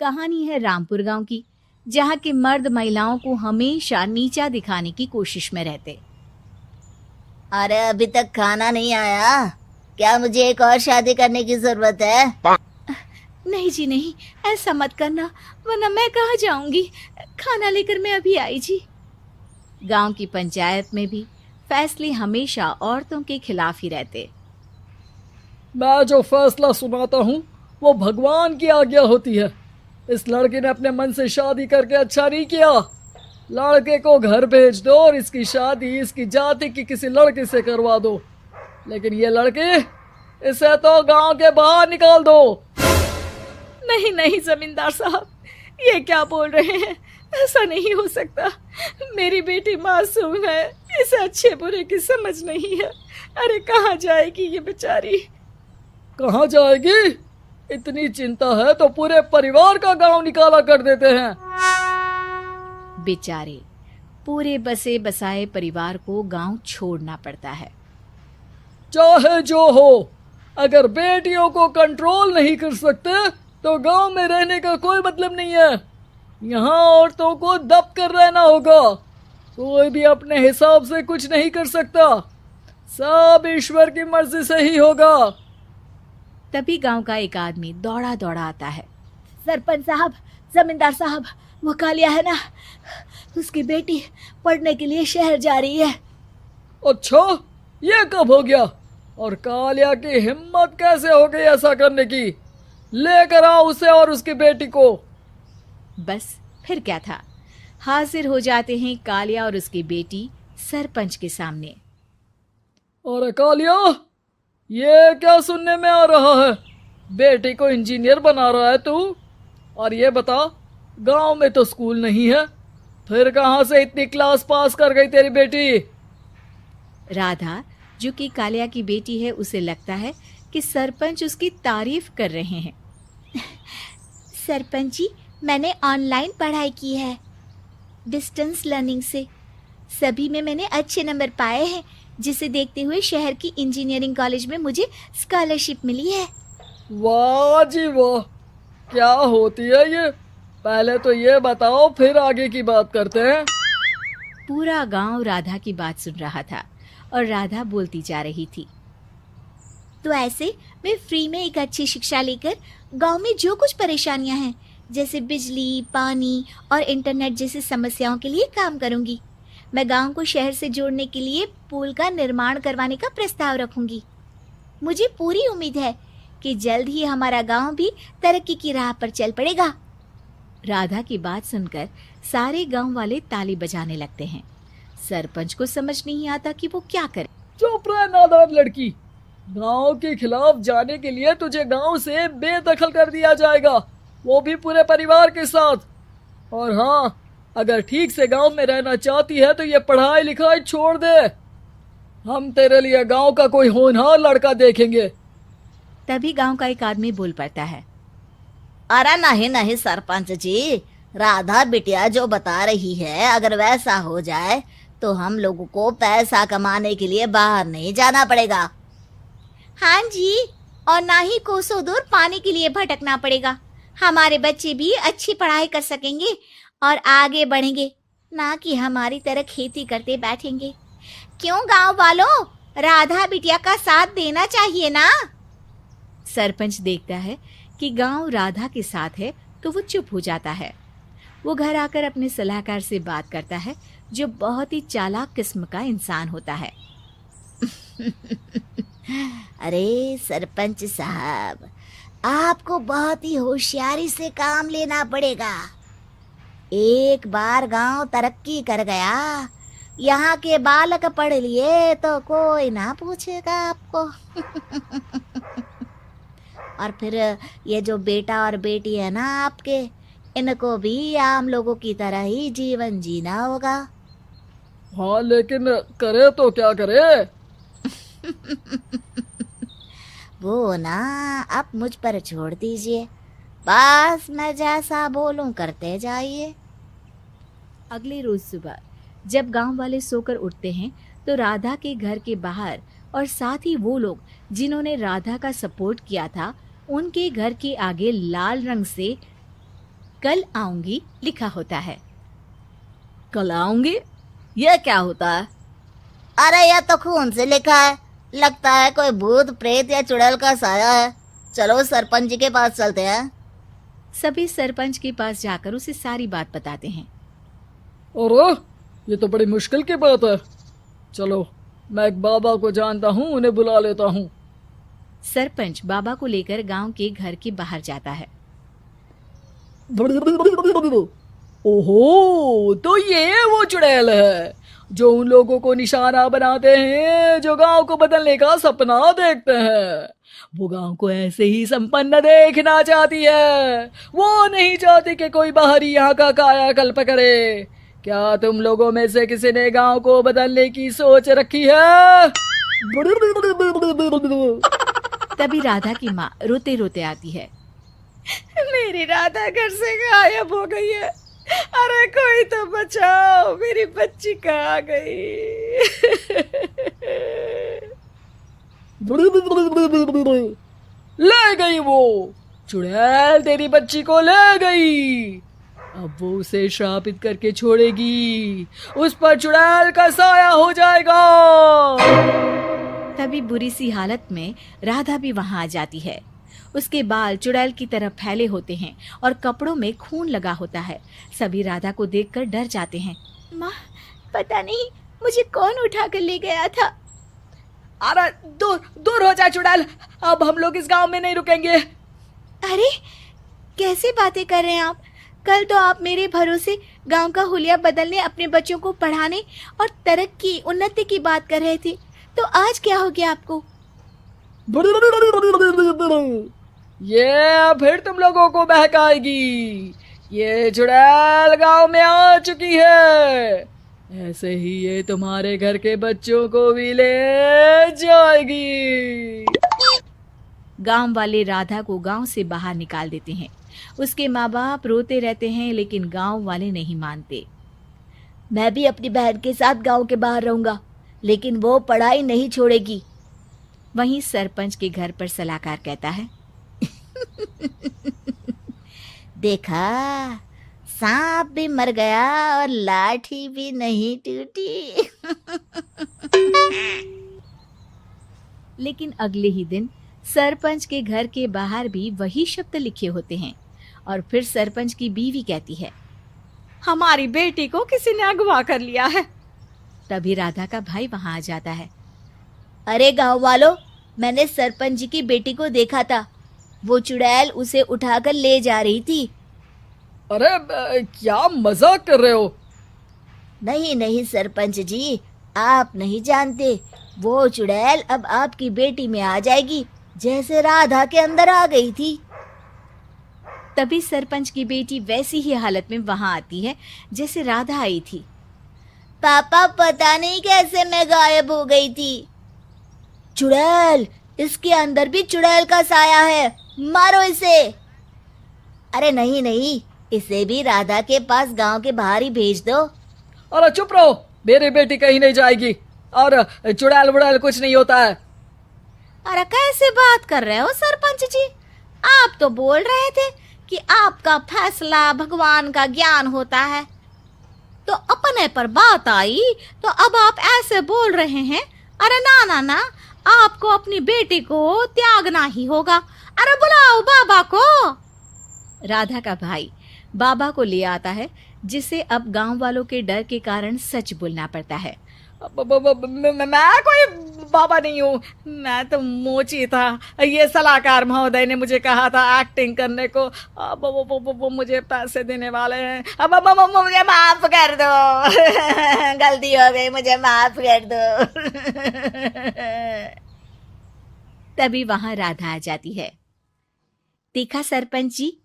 कहानी है रामपुर गांव की, जहां के मर्द महिलाओं को हमेशा नीचा दिखाने की कोशिश में रहते। अरे अभी तक खाना नहीं आया, क्या मुझे एक और शादी करने की जरूरत है? नहीं जी नहीं, ऐसा मत करना, वरना मैं कहाँ जाऊंगी। खाना लेकर मैं अभी आई जी। गांव की पंचायत में भी फैसले हमेशा औरतों के खिलाफ ही रहते। मैं जो फैसला सुनाता हूँ वो भगवान की आज्ञा होती है। इस लड़के ने अपने मन से शादी करके अच्छा नहीं किया। लड़के को घर भेज दो और इसकी शादी इसकी जाति की किसी लड़के से करवा दो, लेकिन ये लड़की, इसे तो गांव के बाहर निकाल दो। नहीं नहीं जमींदार साहब, ये क्या बोल रहे हैं? ऐसा नहीं हो सकता। मेरी बेटी मासूम है, इसे अच्छे बुरे की समझ नहीं है। अरे कहाँ जाएगी ये बेचारी? कहाँ जाएगी? इतनी चिंता है तो पूरे परिवार का गांव निकाला कर देते हैं। बेचारे पूरे बसे बसाए परिवार को गांव छोड़ना पड़ता है। चाहे जो हो, अगर बेटियों को कंट्रोल नहीं कर सकते तो गांव में रहने का कोई मतलब नहीं है। यहाँ औरतों को दब कर रहना होगा। कोई भी अपने हिसाब से कुछ नहीं कर सकता, सब ईश्वर की मर्जी से ही होगा। तभी गांव का एक आदमी दौड़ा दौड़ा आता है। सरपंच साहब, जमींदार साहब, वो कालिया है ना, उसकी बेटी पढ़ने के लिए शहर जा रही है। अच्छा, ये कब हो गया? और कालिया की हिम्मत कैसे हो गई ऐसा करने की? लेकर आओ उसे और उसकी बेटी को। बस फिर क्या था, हाजिर हो जाते हैं कालिया और उसकी बेटी सरपंच के सामने। अरे कालिया, ये क्या सुनने में आ रहा है? बेटी को इंजीनियर बना रहा है तू? और ये बता, गांव में तो स्कूल नहीं है, फिर कहां से इतनी क्लास पास कर गई तेरी बेटी? राधा, जो कि कालिया की बेटी है, उसे लगता है कि सरपंच उसकी तारीफ कर रहे हैं। सरपंच जी, मैंने ऑनलाइन पढ़ाई की है, डिस्टेंस लर्निंग से। सभी में मैंने अच्छे नंबर पाए हैं, जिसे देखते हुए शहर की इंजीनियरिंग कॉलेज में मुझे स्कॉलरशिप मिली है। वाह जी वाह, क्या होती है ये? पहले तो ये बताओ, फिर आगे की बात करते हैं। पूरा गांव राधा की बात सुन रहा था और राधा बोलती जा रही थी। तो ऐसे मैं फ्री में एक अच्छी शिक्षा लेकर गांव में जो कुछ परेशानियां हैं, जैसे बिजली, पानी और इंटरनेट जैसी समस्याओं के लिए काम करूंगी। मैं गांव को शहर से जोड़ने के लिए पुल का निर्माण करवाने का प्रस्ताव रखूंगी। मुझे पूरी उम्मीद है कि जल्द ही हमारा गांव भी तरक्की की राह पर चल पड़ेगा। राधा की बात सुनकर सारे गांव वाले ताली बजाने लगते हैं। सरपंच को समझ नहीं आता कि वो क्या करे। चुप रह नादान लड़की, गांव के खिलाफ जाने के लिए तुझे गांव से बेदखल कर दिया जाएगा, वो भी पूरे परिवार के साथ। और हाँ, अगर ठीक से गांव में रहना चाहती है तो ये पढ़ाई लिखाई छोड़ दे। हम तेरे लिए गांव का कोई होनहार लड़का देखेंगे। तभी गांव का एक आदमी बोल पड़ता है। अरे नहीं नहीं सरपंच जी, राधा बिटिया जो बता रही है, अगर वैसा हो जाए तो हम लोगों को पैसा कमाने के लिए बाहर नहीं जाना पड़ेगा। हाँ जी, और ना ही कोसों दूर पानी के लिए भटकना पड़ेगा। हमारे बच्चे भी अच्छी पढ़ाई कर सकेंगे और आगे बढ़ेंगे, ना कि हमारी तरह खेती करते बैठेंगे। क्यों गांव वालों, राधा बिटिया का साथ देना चाहिए ना। सरपंच देखता है कि गांव राधा के साथ है तो वो चुप हो जाता है। वो घर आकर अपने सलाहकार से बात करता है, जो बहुत ही चालाक किस्म का इंसान होता है। अरे सरपंच साहब, आपको बहुत ही होशियारी से काम लेना पड़ेगा। एक बार गांव तरक्की कर गया, यहाँ के बालक पढ़ लिए तो कोई ना पूछेगा आपको। और फिर ये जो बेटा और बेटी है ना आपके, इनको भी आम लोगों की तरह ही जीवन जीना होगा। हाँ, लेकिन करे तो क्या करे? वो ना आप मुझ पर छोड़ दीजिए, बस मैं जैसा बोलूं करते जाइए। अगले रोज सुबह जब गांव वाले सोकर उठते हैं तो राधा के घर के बाहर और साथ ही वो लोग जिन्होंने राधा का सपोर्ट किया था, उनके घर के आगे लाल रंग से कल आऊंगी लिखा होता है। कल आऊंगी, यह क्या होता है? अरे यह तो खून से लिखा है, लगता है कोई भूत प्रेत या चुड़ैल का साया है। चलो सरपंच जी के पास चलते हैं। सभी सरपंच के पास जाकर उसे सारी बात बताते हैं। अरे ये तो बड़ी मुश्किल की बात है। चलो मैं एक बाबा को जानता हूँ, उन्हें बुला लेता हूँ। सरपंच बाबा को लेकर गांव के घर के बाहर जाता है। ओहो, तो ये वो चुड़ैल है जो उन लोगों को निशाना बनाते हैं जो गांव को बदलने का सपना देखते हैं। वो गांव को ऐसे ही संपन्न देखना चाहती है, वो नहीं चाहती कि कोई बाहरी यहाँ का कायाकल्प करे। क्या तुम लोगों में से किसी ने गांव को बदलने की सोच रखी है? तभी राधा की माँ रोते रोते आती है। मेरी राधा घर से गायब हो गई है। अरे कोई तो बचाओ, मेरी बच्ची कहाँ गई? ले गई वो चुड़ैल, तेरी बच्ची को ले गई। अब वो उसे श्रापित करके छोड़ेगी, उस पर चुड़ैल का साया हो जाएगा। तभी बुरी सी हालत में राधा भी वहां आ जाती है। उसके बाल चुड़ैल की तरह फैले होते हैं और कपड़ों में खून लगा होता है। सभी राधा को देखकर डर जाते हैं। माँ, पता नहीं मुझे कौन उठा कर ले गया था। अरे दूर दूर हो जा चुड़ैल, अब हम लोग इस गांव में नहीं रुकेंगे। अरे कैसे बातें कर रहे हैं आप? कल तो आप मेरे भरोसे गांव का हुलिया बदलने, अपने बच्चों को पढ़ाने और तरक्की उन्नति की बात कर रहे थे, तो आज क्या हो गया आपको? ये फिर तुम लोगों को बहकाएगी। ये चुड़ैल गांव में आ चुकी है, ऐसे ही ये तुम्हारे घर के बच्चों को भी ले जाएगी। गांव वाले राधा को गांव से बाहर निकाल देते हैं। उसके माँ बाप रोते रहते हैं, लेकिन गांव वाले नहीं मानते। मैं भी अपनी बहन के साथ गांव के बाहर रहूंगा, लेकिन वो पढ़ाई नहीं छोड़ेगी। वहीं सरपंच के घर पर सलाहकार कहता है। देखा, सांप भी मर गया और लाठी भी नहीं टूटी। लेकिन अगले ही दिन सरपंच के घर के बाहर भी वही शब्द लिखे होते हैं। और फिर सरपंच की बीवी कहती है, हमारी बेटी को किसी ने अगवा कर लिया है। तभी राधा का भाई वहां आ जाता है। अरे गांव वालों, मैंने सरपंच जी की बेटी को देखा था। वो चुड़ैल उसे उठाकर ले जा रही थी। अरे क्या मजाक कर रहे हो? नहीं नहीं सरपंच जी, आप नहीं जानते। वो चुड़ैल अब आपकी बेटी में आ जाएगी, जैसे राधा के अंदर आ गई थी। तभी सरपंच की बेटी वैसी ही हालत में वहां आती है जैसे राधा आई थी। पापा, पता नहीं कैसे मैं गायब हो गई थी। चुड़ैल, इसके अंदर भी चुड़ैल का साया है, मारो इसे। अरे नहीं नहीं, इसे भी राधा के पास गांव के बाहर ही भेज दो। अरे चुप रहो, मेरी बेटी कहीं नहीं जाएगी और चुड़ैल वुड़ैल कुछ नहीं होता है। अरे कैसे बात कर रहे हो सरपंच जी? आप तो बोल रहे थे कि आपका फैसला भगवान का ज्ञान होता है, तो अपने पर बात आई तो अब आप ऐसे बोल रहे हैं। अरे ना ना ना, आपको अपनी बेटी को त्यागना ही होगा। अरे बुलाओ बाबा को। राधा का भाई बाबा को ले आता है, जिसे अब गांव वालों के डर के कारण सच बोलना पड़ता है। मैं कोई बाबा नहीं हूँ, मैं तो मोची था। ये सलाहकार महोदय ने मुझे कहा था एक्टिंग करने को। अब वो मुझे पैसे देने वाले हैं। अब मुझे माफ कर दो। गलती हो गई, मुझे माफ कर दो। तभी वहां राधा आ जाती है। देखा सरपंच जी,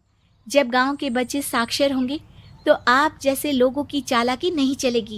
जब गांव के बच्चे साक्षर होंगे तो आप जैसे लोगों की चालाकी नहीं चलेगी।